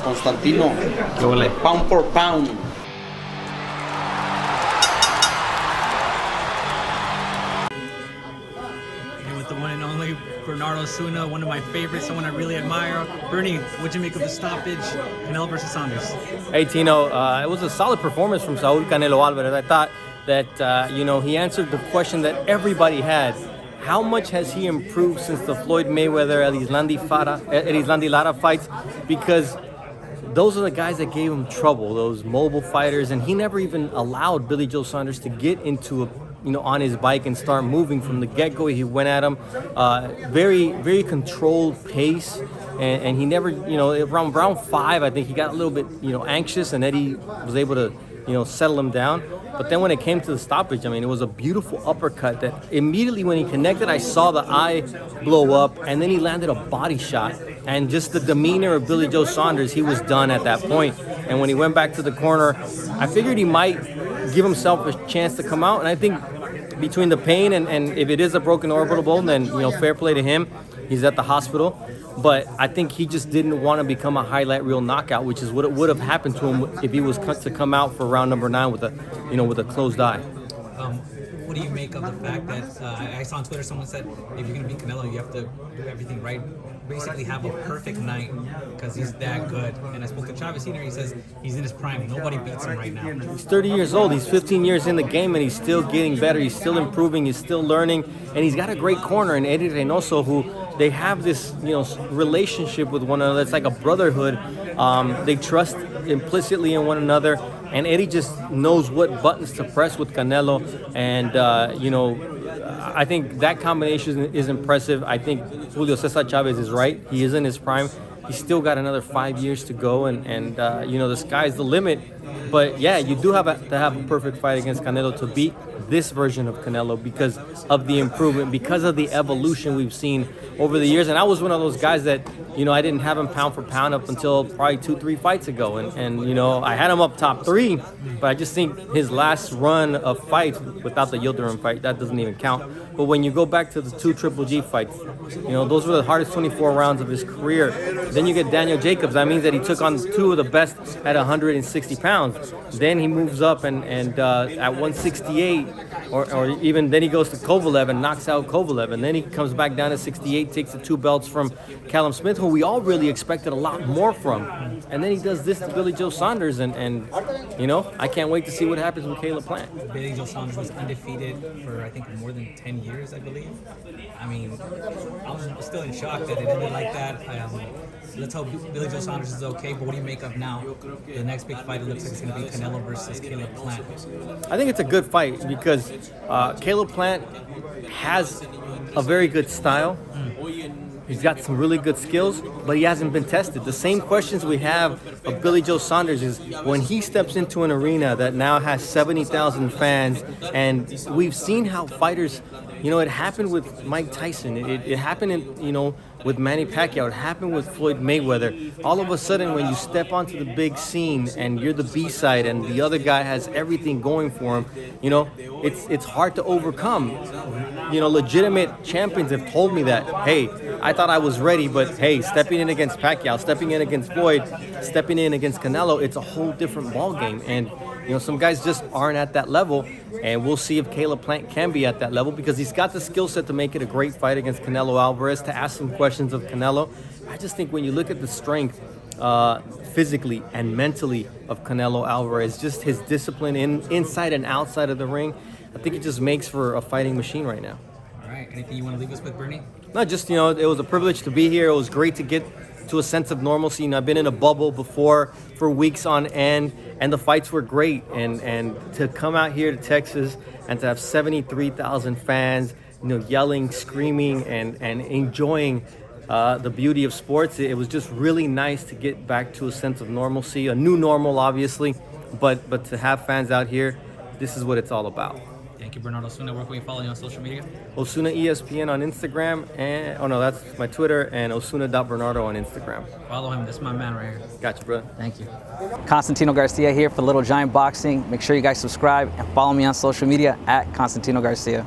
Constantino. Qué huele. Pound for pound. And with the one and only Bernardo Osuna, one of my favorites, someone I really admire. Bernie, what'd you make of the stoppage? Canelo versus Saunders. Hey, Tino, it was a solid performance from Saul Canelo Alvarez. I thought that, he answered the question that everybody had. How much has he improved since the Floyd Mayweather-Erislandy Lara fights? Because those are the guys that gave him trouble, those mobile fighters, and he never even allowed Billy Joe Saunders to get into on his bike and start moving from the get-go. He went at him, very, very controlled pace, and he never, around round 5, I think he got a little bit, anxious, and Eddie was able to, settle him down. But then when it came to the stoppage, it was a beautiful uppercut that immediately when he connected, I saw the eye blow up, and then he landed a body shot. And just the demeanor of Billy Joe Saunders, he was done at that point. And when he went back to the corner, I figured he might give himself a chance to come out. And I think between the pain and if it is a broken orbital bone, then, fair play to him. He's at the hospital. But I think he just didn't want to become a highlight reel knockout, which is what it would have happened to him if he was to come out for round number 9 with a closed eye. What do you make of the fact that I saw on Twitter someone said if you're going to beat Canelo, you have to do everything right, basically have a perfect night because he's that good. And I spoke to Chavez Sr. He says he's in his prime. Nobody beats him right now. He's 30 years old. He's 15 years in the game, and he's still getting better. He's still improving. He's still learning, and he's got a great corner in Eddie Reynoso, who they have this relationship with one another. It's like a brotherhood. They trust implicitly in one another. And Eddie just knows what buttons to press with Canelo. And, I think that combination is impressive. I think Julio Cesar Chavez is right. He is in his prime. He's still got another 5 years to go. And the sky's the limit. But, yeah, you do have to have a perfect fight against Canelo to beat this version of Canelo because of the improvement, because of the evolution we've seen over the years. And I was one of those guys that, I didn't have him pound for pound up until probably 2-3 fights ago. And I had him up top 3, but I just think his last run of fights without the Yildirim fight, that doesn't even count. But when you go back to the 2 Triple G fights, those were the hardest 24 rounds of his career. Then you get Daniel Jacobs. That means that he took on 2 of the best at 160 pounds. Then he moves up and at 168, or even then he goes to Kovalev and knocks out Kovalev. And then he comes back down to 68, takes the 2 belts from Callum Smith, who we all really expected a lot more from. And then he does this to Billy Joe Saunders. And I can't wait to see what happens with Caleb Plant. Billy Joe Saunders was undefeated for, I think, more than 10 years, I believe. I'm still in shock that it ended like that. Let's hope Billy Joe Saunders is okay, but what do you make of now? The next big fight, it looks like it's going to be Canelo versus Caleb Plant. I think it's a good fight because Caleb Plant has a very good style. He's got some really good skills, but he hasn't been tested. The same questions we have of Billy Joe Saunders is when he steps into an arena that now has 70,000 fans, and we've seen how fighters, it happened with Mike Tyson. It happened with Manny Pacquiao. It happened with Floyd Mayweather. All of a sudden, when you step onto the big scene and you're the B-side and the other guy has everything going for him, it's hard to overcome. Legitimate champions have told me that, hey, I thought I was ready, but hey, stepping in against Pacquiao, stepping in against Floyd, stepping in against Canelo, it's a whole different ballgame. And, some guys just aren't at that level. And we'll see if Caleb Plant can be at that level because he's got the skill set to make it a great fight against Canelo Alvarez, to ask some questions of Canelo. I just think when you look at the strength physically and mentally of Canelo Alvarez, just his discipline inside and outside of the ring, I think it just makes for a fighting machine right now. All right. Anything you want to leave us with, Bernie? No, just, it was a privilege to be here. It was great to get to a sense of normalcy. I've been in a bubble before for weeks on end, and the fights were great. And to come out here to Texas and to have 73,000 fans, yelling, screaming, and enjoying the beauty of sports, it was just really nice to get back to a sense of normalcy, a new normal, obviously, but to have fans out here, this is what it's all about. Thank you, Bernardo Osuna. Where can we follow you on social media? Osuna ESPN on Instagram, and that's my Twitter, and Osuna.Bernardo on Instagram. Follow him. That's my man right here. Gotcha, brother. Thank you. Constantino Garcia here for Little Giant Boxing. Make sure you guys subscribe and follow me on social media at Constantino Garcia.